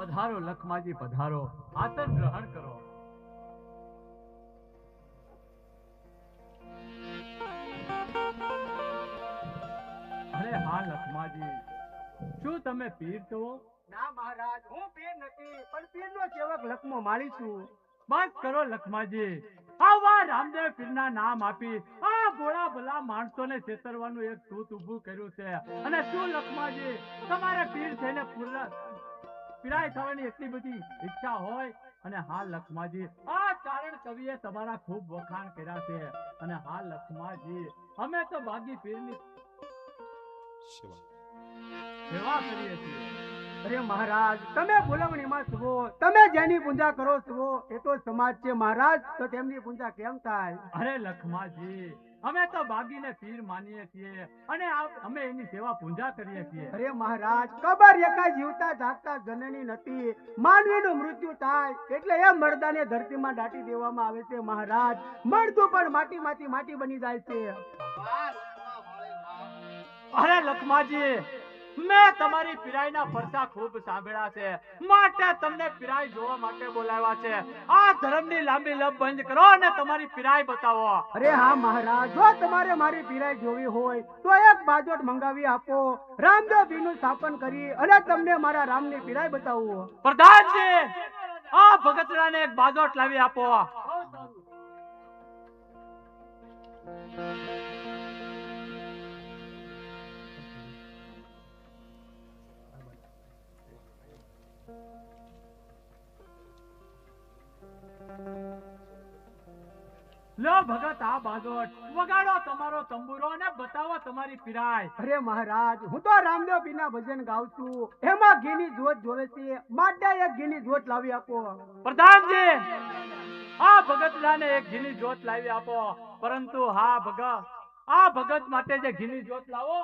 પધારો લખમાજી પધારો, આસન ગ્રહણ કરો. અરે હા લખમાજી, શું તમે પીર છો? ના મહારાજ, હું પીર નથી, પણ પીરનો સેવક લખમો માળી છું. બસ કરો લખમાજી, આવા રામદેવ પીરના નામ આપી આ ભોળા ભલા માણસોને છેતરવાનું એક તૂત ઊભું કર્યું છે. અને શું લખમાજી, તમારે પીર થઈને પીરાય થવાની એટલી બધી ઈચ્છા હોય? અને હા લખમાજી, આ ચારણ કવિએ તમારા ખૂબ વખાણ કર્યા છે. અને હા લખમાજી, અમે તો બાગી પીરની સેવા કરીએ છીએ. અરે મહારાજ, તમે બોલવણીમાં છો, તમે જેની પૂજા કરો છો એ તો સમાજ છે મહારાજ, તો તેમની પૂજા કેમ થાય? અરે લખમાજી, અમે તો બાગીને પીર માનીએ છીએ અને અમે એની સેવા પૂજા કરીએ છીએ. અરે મહારાજ, ખબર એકા જીવતા જાગતા જનની નથી, માનવીનું મૃત્યુ થાય એટલે એ મરદાને ધરતીમાં દાટી દેવામાં આવે છે મહારાજ. મળતું પણ માટીમાંથી માટી બની જાય છે. અરે લખમાજી, મેં તમારી પીરાઈના પરચા ખૂબ સાંભળ્યા છે, માટે તમને પીરાઈ જોવા માટે બોલાવ્યા છે. આ ધર્મની લાંબી લપ બંધ કરો અને તમારી પીરાઈ બતાવો. અરે હા મહારાજ, જો તમારે મારી પીરાઈ જોવી હોય તો એક બાજોટ મંગાવી આપો, રામદેવ પીરનું સ્થાપન કરી અને તમને મારા રામની પીરાઈ બતાવું. પ્રધાનજી, આ ભગતરાને એક બાજોટ લાવી આપો. લો ભગત, આ બાજોટ વગાડો તમારો તંબુરો અને બતાવો તમારી પીરાઈ. અરે મહારાજ, હું તો રામદેવ પીરના ભજન ગાઉં છું, એમાં ઘીની જોત જોવે છે, માટે એક ઘીની જોત લાવી આપો. પ્રધાનજી, આ ભગતરાને એક ઘીની જોત લાવી આપો. પરંતુ હા ભગત, આ ભગત માટે જે ઘીની જોત લાવો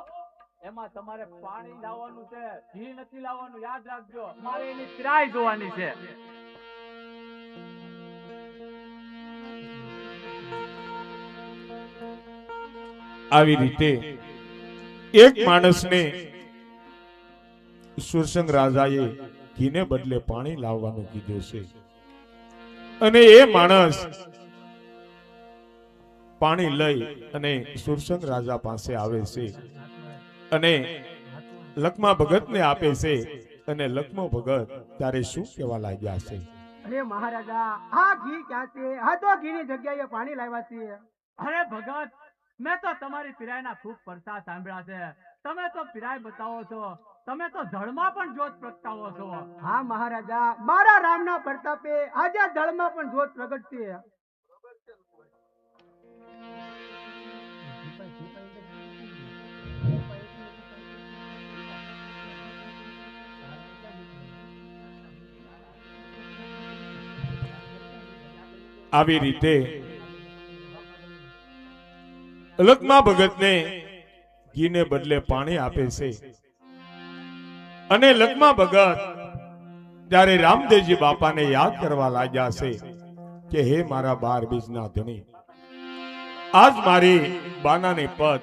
એમાં તમારે પાણી લાવવાનું છે, ઘી નથી લાવવાનું, યાદ રાખજો. મારે એની પીરાઈ જોવાની છે. આવી રીતે એક માણસને સુરસંગ રાજાએ ઘીને બદલે પાણી લાવવાનું કીધું છે અને એ માણસ પાણી લઈ અને સુરસંગ રાજા પાસે આવે છે અને લખમા ભગતને આપે છે. અને લખમો ભગત ત્યારે શું કહેવા લાગ્યા છે? અરે મહારાજા, આ ઘી ક્યાં છે? આ તો ઘીની જગ્યાએ પાણી લાવ્યા છે. અરે ભગત, મેં તો તમારી પીરાઈના ખૂબ પરચા સાંભળ્યા છે. તમે તો પીરાઈ બતાવો છો, તમે તો જળમાં પણ જોત પ્રગટાવો છો. હા મહારાજા, મારા રામના પ્રતાપે આજે જળમાં પણ જોત પ્રગટ છે. આવી રીતે લખમા ભગતને ઘીને બદલે પાણી આપે છે અને લખમા ભગત જ્યારે રામદેવજી બાપાને યાદ કરવા લાગ્યા છે કે હે મારા 12 બીજના ધણી, આજ મારી બાનાની પદ,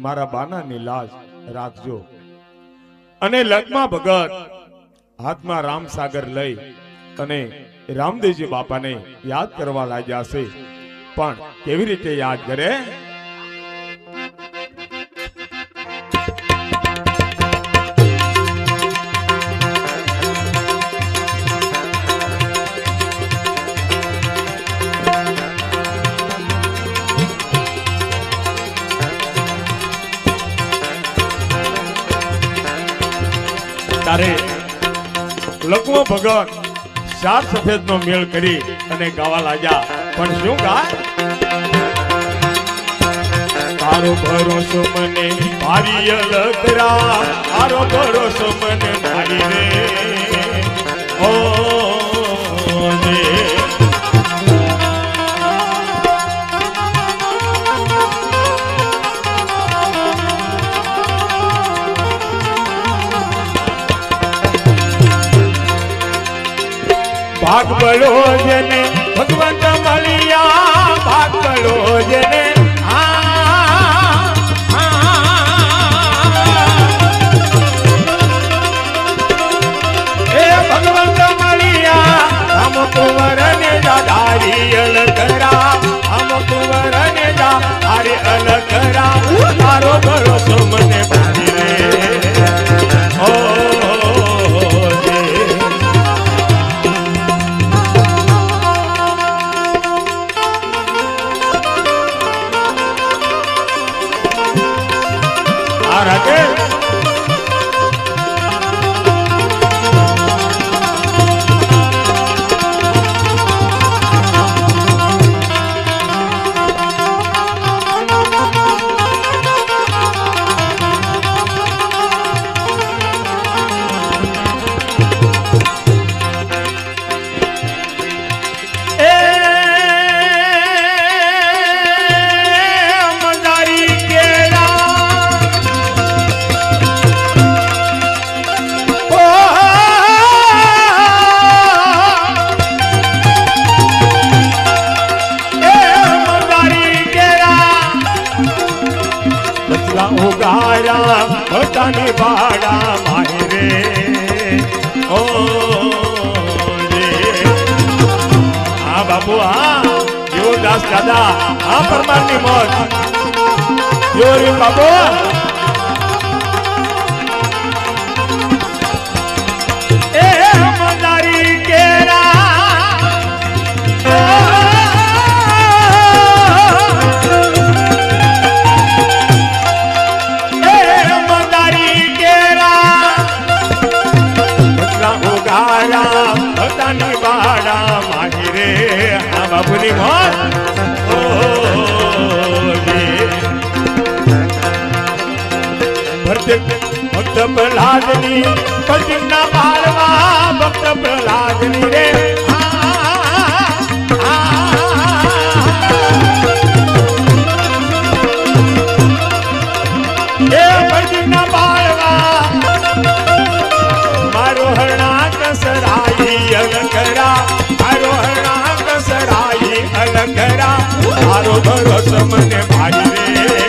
મારા બાનાની લાજ રાખજો. અને લખમા ભગત હાથમાં રામસાગર લઈ અને રામદેવજી બાપાને યાદ કરવા લાગ્યા છે. પણ કેવી રીતે યાદ કરે? તારે લખમો ભગત 4 સફેદ નો મેળ કરી અને ગાવા લાગ્યા. પણ શું ગાય? તારો ભરોસો મને ભારી અલગરા, તારો ભરોસો મને ભારી રે ઓ રે. ભાગ બળો જેને ભગવંત મળ્યા, ભાગ બળો જેને એ ભગવંત બસ દાદા આ પરમારની મોજ યોરી બાબો એ મદારી કેરા એ મદારી કેરા ઉગારા પોતાની બાળા માહી રે આ બાપુની મોજ ભક્ત પ્રહલાદની પતિના બાળવા ભક્ત પ્રહલાદની રે એ પતિના બાળવા મારો હરણા કસરાઈ અલકરા મારો હરણા કસરાઈ અલકરા મારો ભરોસો મને ભાઈ રે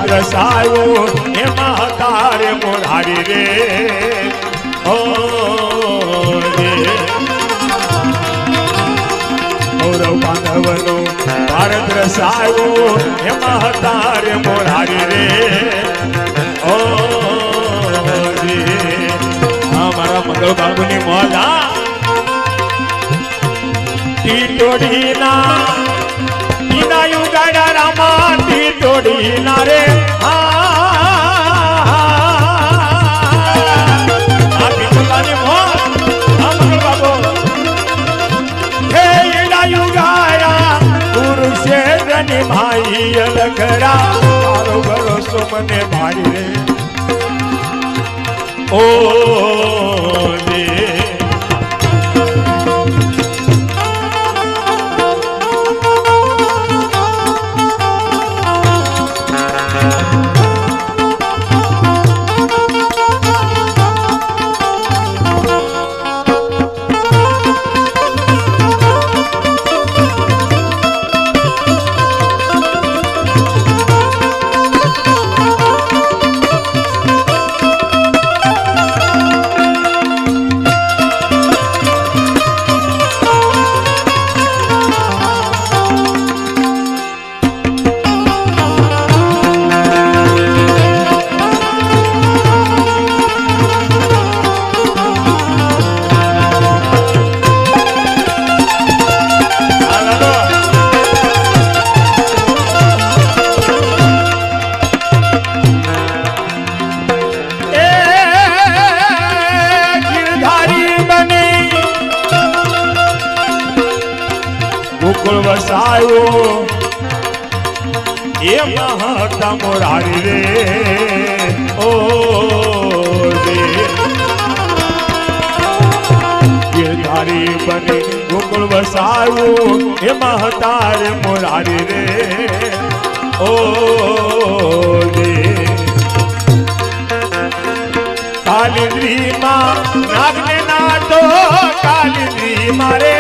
રસાયો એમાં તારે મોરારી રે ઓ રે કૌરવ પાંડવનો ભારત રસાયો એમાં તારે મોરારી રે ઓ રે હા મારા મંગળ બાબુની મોજા ટીટોડીના ઈનાયુ ગાડા રામા ટીટોડી ના રે આ ટીટોડાની મો આ મંગળ બાબુ હે ઈનાયુ ગાડા કુરુક્ષેત્રની ભાઈ અલખરા તારો ભરોસો મને ભાઈ રે ઓ રે ગોકુળ વસાયો એ મહતા મોરારી રે ઓ રે ગિરધારી બને ગોકુળ વસાયો એ મહતા રે મોરારી રે ઓ રે કાલિંદ્રી માં નાગને નાટો કાલિંદ્રી મારે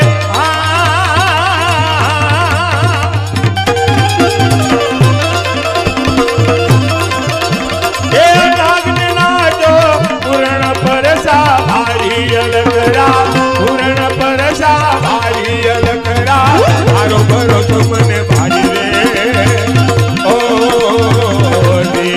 પૂર્ણ પરસા ભારી અલકરા મારો ભરોસો મને ભારી રે ઓ રે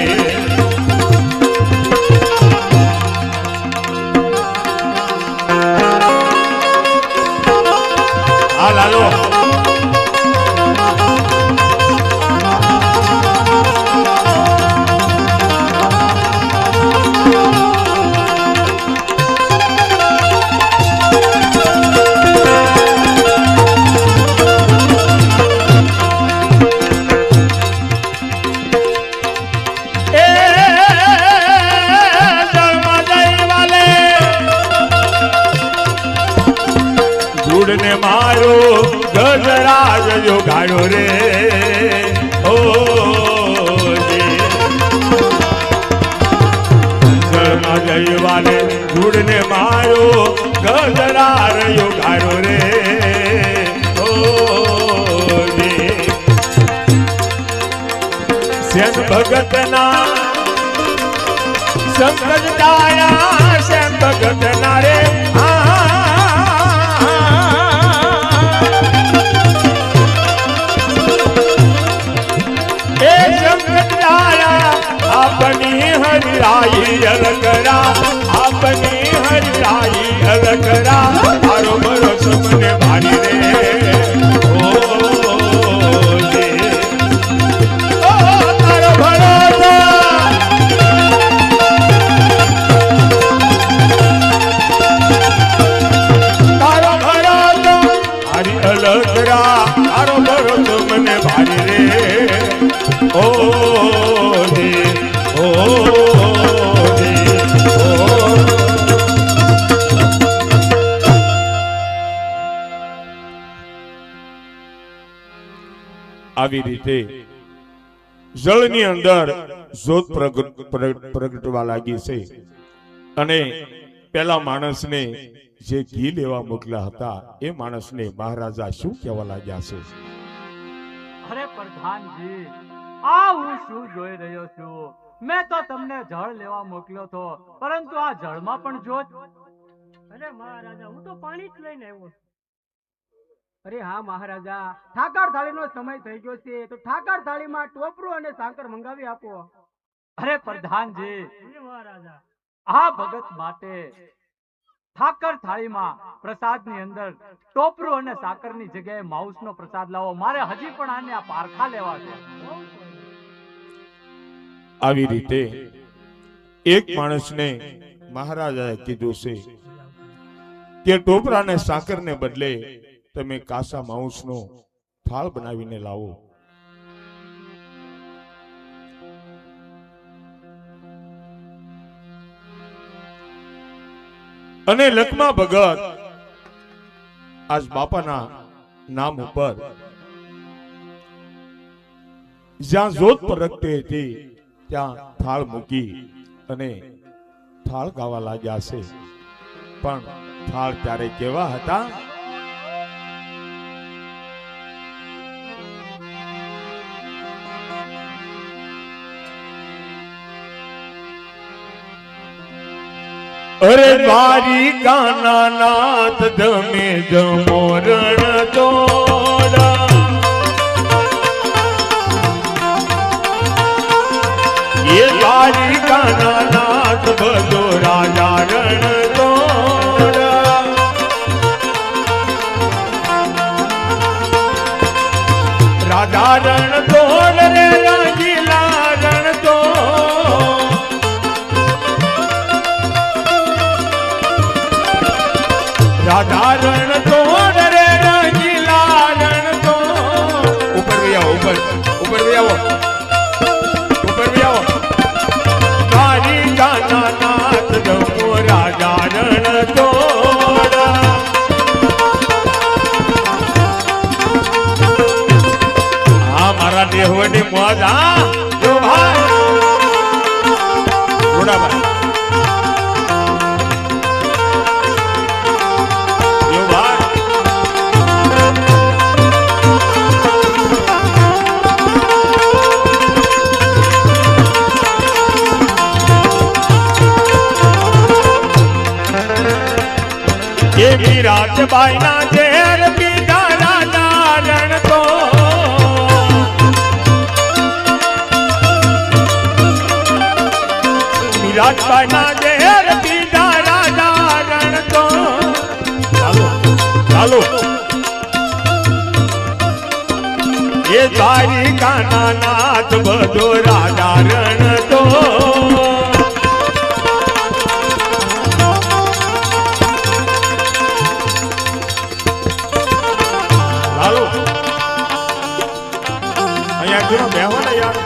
ને મારો ગજરાજ યોગાડો રે ઓ જળમાં જઈવાને ધૂળને મારો ગજરાર યોગાડો રે ઓ સેન ભગતના સંગત ડાયા સેન ભગતના રે अपनी हरिराई अलगरा अपनी हरिराई अलगरा मारो मरो सबने भारी रे ओ तारो भरो तारो भरो हरि अलगरा तारो भरो सबने भारी रे ओ આવી રીતે જળની અંદર જ્યોત પ્રગટવા લાગી છે અને પેલા માણસને જે ઘી લેવા મોકલ્યા હતા એ માણસને મહારાજા શું કહેવા લાગ્યા છે? અરે પ્રધાનજી, આ હું શું જોઈ રહ્યો છું? મેં તો તમને જળ લેવા મોકલ્યો તો, પરંતુ આ જળમાં પણ જોત. અરે મહારાજા, હું તો પાણી જ લઈને આવ્યો. અરે હા મહારાજા, ઠાકર થાળીનો સમય થઈ ગયો છે, તો ઠાકર થાળીમાં ટોપરું અને સાકર મંગાવી આપો. અરે પ્રધાનજી, મહારાજા, આ ભગત માટે ઠાકર થાળીમાં પ્રસાદની અંદર ટોપરું અને સાકરની જગ્યાએ માઉસનો પ્રસાદ લાવો. મારે હજી પણ આને આ પારખા લેવા છે. આવી રીતે એક માણસને મહારાજાએ કીધું છે કે ટોપરા અને સાકરને બદલે તમે કાસા માઉસનો થાળ બનાવીને લાવો. અને લખમા ભગત આજ બાપાના નામ ઉપર જ્યાં જ્યોત પ્રગટે હતી ત્યાં થાળ મૂકી અને થાળ ગાવા લાગ્યા છે. પણ થાળ ત્યારે કેવા હતા? અરે દ્વારિકાના નાથ ધમે જમોરણ દોરા એ દ્વારિકાના નાથ બધો રાજા રણ દોરા રાજા રણ દોડ રે રાજીલા રણ દોડ રાધા રણ તોડ રે રંગીલા રણ તોડ. ઉપર ભી આવો, ઉપર ભી આવો, ઉપર ભી આવો. તારી ગાના નાથ દમો રાજા રણ તોડ. હા મારા દેહવડી મોજ. હા જો ભાઈ રોડાભાઈ રાજબાઈ ના ઝેર પીધા રાજા રણ તો રાજબાઈ ના ઝેર પીધા રાજા રણ તો ચાલો ચાલો એ દ્વારિકાના નાથ બધો રાજા રણ તો હાલો અહીંયા જો બેહો ને યાર.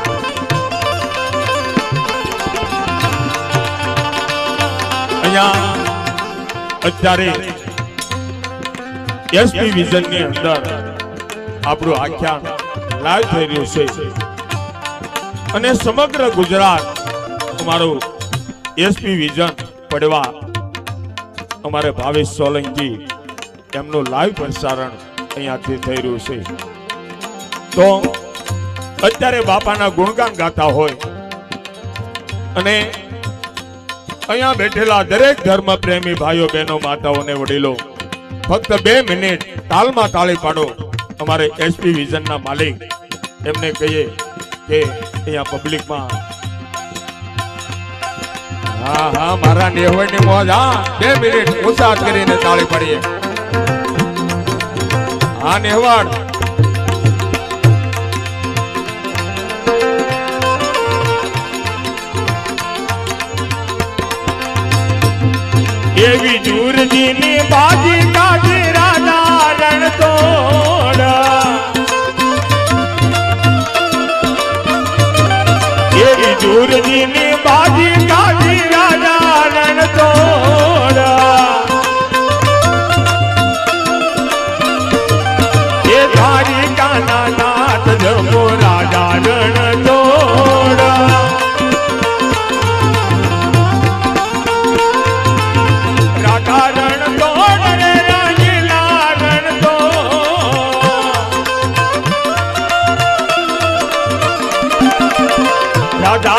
અહીંયા અત્યારે એસપી વિઝન ની અંદર આપણું આખ્યાન લાઈવ થઈ રહ્યું છે અને સમગ્ર ગુજરાત અમારું એસપી વિઝન પડવા અમારે ભાવેશ સોલંકી એમનું લાઈવ પ્રસારણ અહીંયાથી થઈ રહ્યું છે. તો અત્યારે બાપાના ગુણગાન ગાતા હોય અને અહીંયા બેઠેલા દરેક ધર્મ પ્રેમી ભાઈઓ બહેનો માતાઓ ને વડીલો ફક્ત 2 મિનિટ તાલમાં તાળી પાડો. અમારે એસપી વિઝનના માલિક એમને કહીએ કે અહીંયા પબ્લિકમાં હા હા મારા નેવડની મોજ. હા 2 મિનિટ ઉત્સાહ કરીને તાળી પાડીએ. હા નેવડ એવી જુરજીની બાજી કાઢી રાજા રણ તોડ. એવી જુરજીની બાજી કાઢી રાજા રણ તોડ. એ દ્વારિકાના નાથ જમો રાજા રણ તોડ.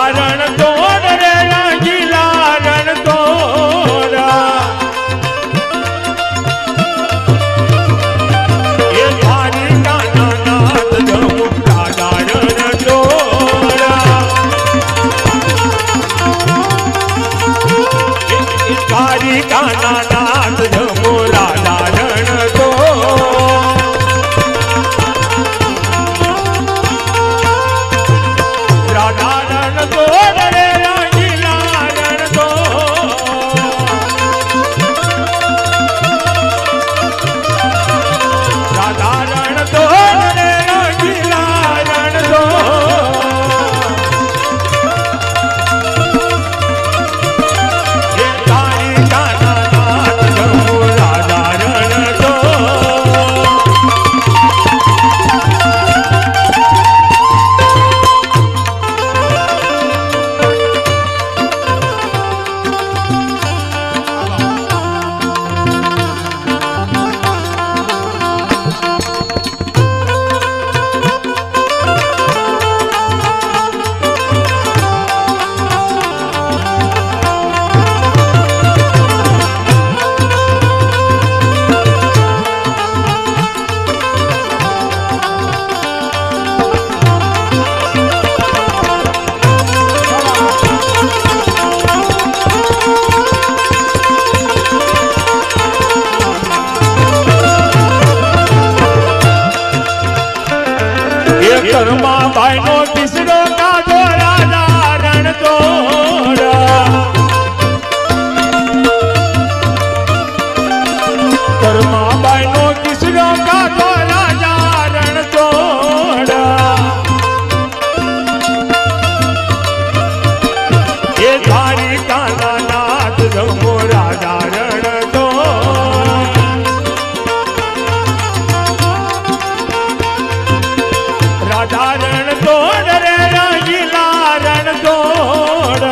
રણ તોડ રે રંગીલા રણ તોડ. એ દ્વારિકાના નાથ જમો રાજા રણ તોડ. એ દ્વારિકાના નાથ જમો રાજા રણ તોડ. રાજા રણ તોડ રે રંગીલા રણ તોડ. રાજા રણ તોડ રે રંગીલા રણ તોડ. એ દ્વારિકાના નાથ જમો રાજા રણ તોડ. કર્મા ભાઈ નો તીસરો કાઢો રાજા રણ તોડ. કર્મા ભાઈ નો તીસરો કાઢો રાજા રણ તોડ. એ દ્વારિકાના નાથ જમો રાજા રણ તોડ. રાજા રણ તોડ રે રંગીલા રણ તોડ.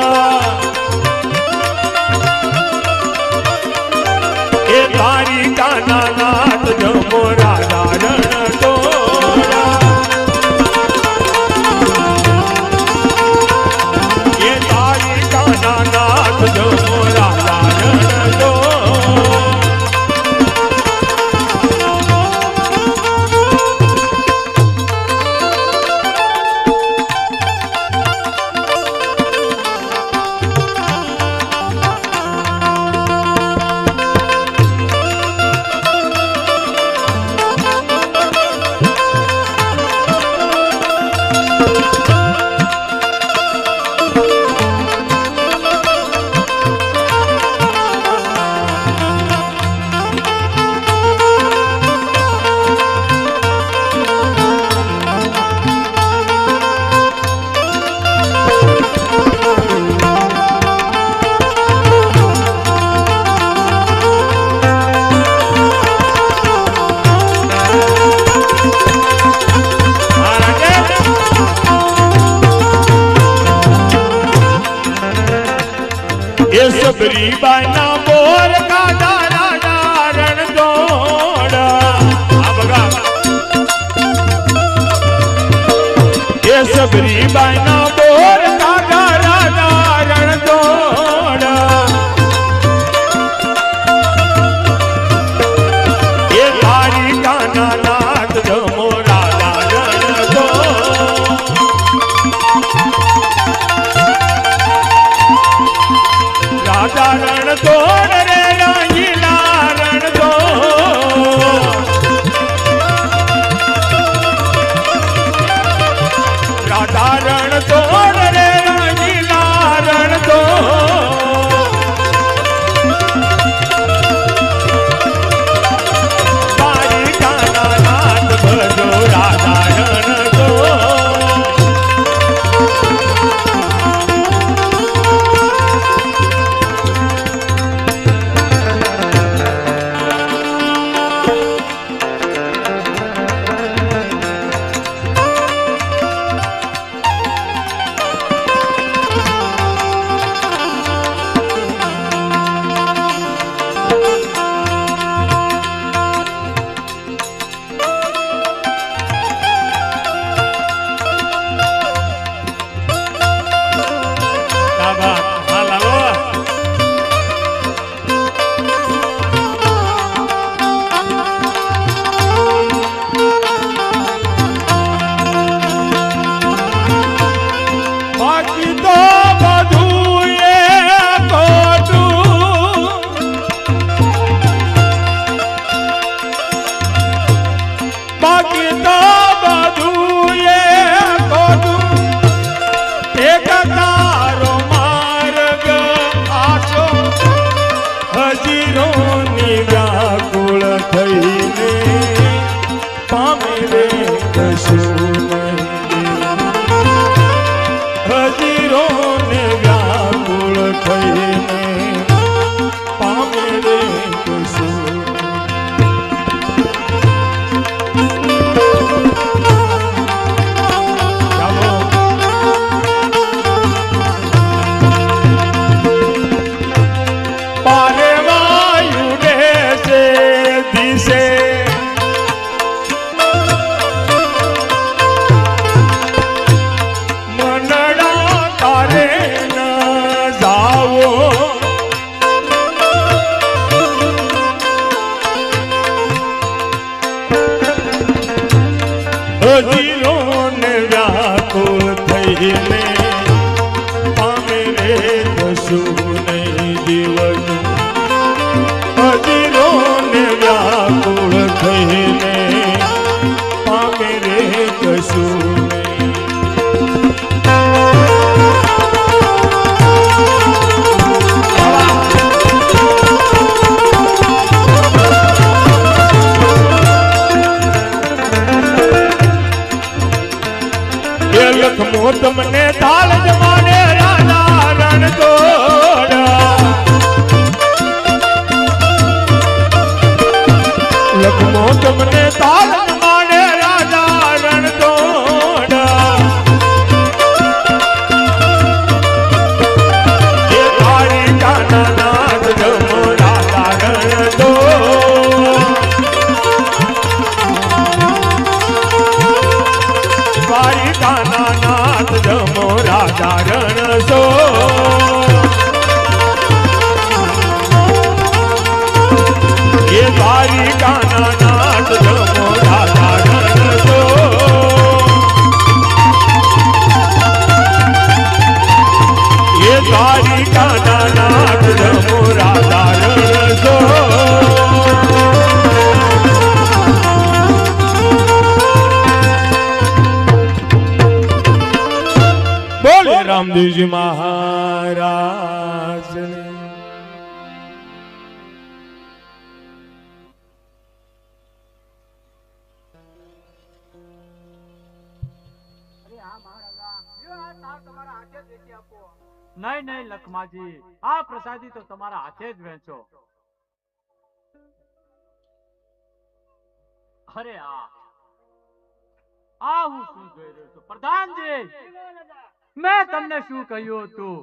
એ દ્વારિકાના નાથ જમો રાજા રણ તોડ. એ દ્વારિકાના નાથ જમો રાજા રણ તોડ. સબરી બાઈના બોર કાઢા રાજા રણછોડ આ બગા એ સબરી બાઈના બોર કાઢા રાજા રણછોડ એ તારી કાના નાથ જમો રાજા રણછોડ રાજા રણછોડ રે રંગીલા રણછોડ રાજા રણછોડ રે રંગીલા રણછોડ તારી કાના નાથ ભજો રાજા રણછોડ બાકી તો બધું એ ખોટું બાકી તો બધું એ ખોટું એક તારો માર્ગ આછો હજીરોની વ્યાકુળ થઈને પામે રે કશું હજીરોને વ્યાકુળ થઈને પામે રે કશું ચાલો પારે વાયુ દેશે દિશે મનડા તારે ન જાવો હજીરોને વ્યાકુળ થઈને પામે રે કશું નહીં જીવનું હજીરોને વ્યાકુળ થઈને પામે રે કશું નહીં એ લખમો તમને તાલ જમાડે રાજા રણછોડ લખમો તમને તાલ જમાડે રાજા રણછોડ એ તારી કાના નાથ જમો રાજા રણછોડ તારી કાના નાથ જમો રાજા રણછોડ એ તારી કાના નાથ જમો રાજા રણછોડ એ તારી કાના નાથ જમો રાજા રણછોડ બોલે રામદેવજી મહારાજ નહીં નહીં લખમાજી, આ પ્રસાદી તો તમારા હાથે જ વહેંચો. અરે આ હું શું જોઈ રહ્યો છું પ્રધાનજી? મેં તમને શું કહ્યું હતું?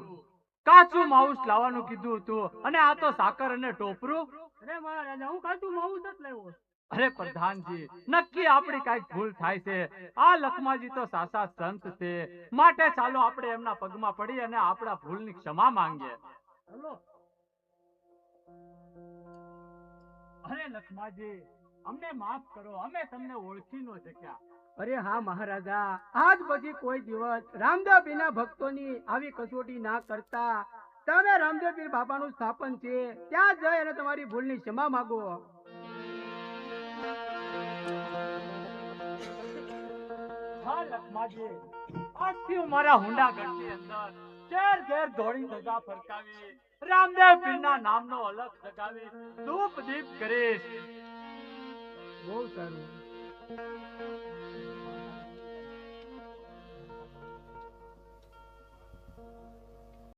કાચું માઉસ લાવવાનું કીધું હતું અને આ તો સાકર અને ટોપરું. અરે મહારાજા હું કાચું માવું જ લાવ્યો. અરે પ્રધાનજી, નક્કી આપણી કાંઈક ભૂલ થાય છે. આ લખમાજી તો સાચા સંત છે, માટે ચાલો આપણે એમના પગમાં પડી અને આપણા ભૂલની ક્ષમા માંગીએ. ચલો. અરે લખમાજી, અમને માફ કરો, અમે તમને ઓળખી ન શક્યા. અરે હા મહારાજા, આજ પછી કોઈ દિવસ રામદેવ પીરના ભક્તોની આવી કસોટી ના કરતા. તમે રામદેવ પીર બાપાનું સ્થાપન છે ત્યાં જઈ અને તમારી ભૂલની ક્ષમા માંગો. હા લખમાજી, આજથી હું મારા હુંડા ગઢની અંદર ઘેર ઘેર દોડી ધજા ફરકાવી, રામદેવ પીરના નામનો અલગ જગાવી ધૂપ દીપ કરીશ. બહુ સારું.